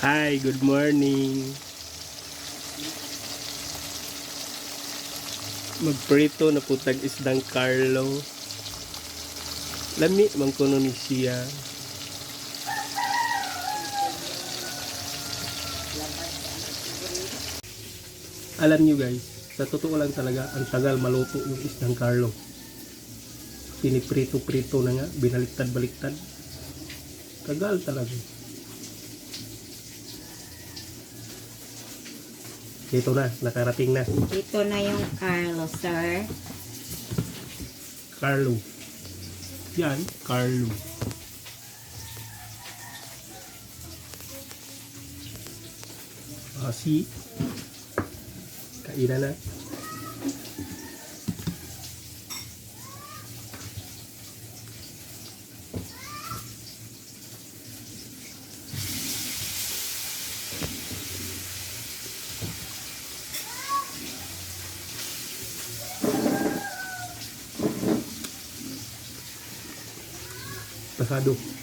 Hi, good morning. Magprito na putag isdang Carlo. Lami man kuno ni siya. Alam nyo guys, sa totoo lang talaga, ang tagal maluto yung isdang Carlo. Piniprito-prito na nga, binaliktad-baliktad. Tagal talaga. Ito na, nakarating na. Ito na yung Carlo, sir. Carlo. Yan, Carlo. Si kainan na. Pasado.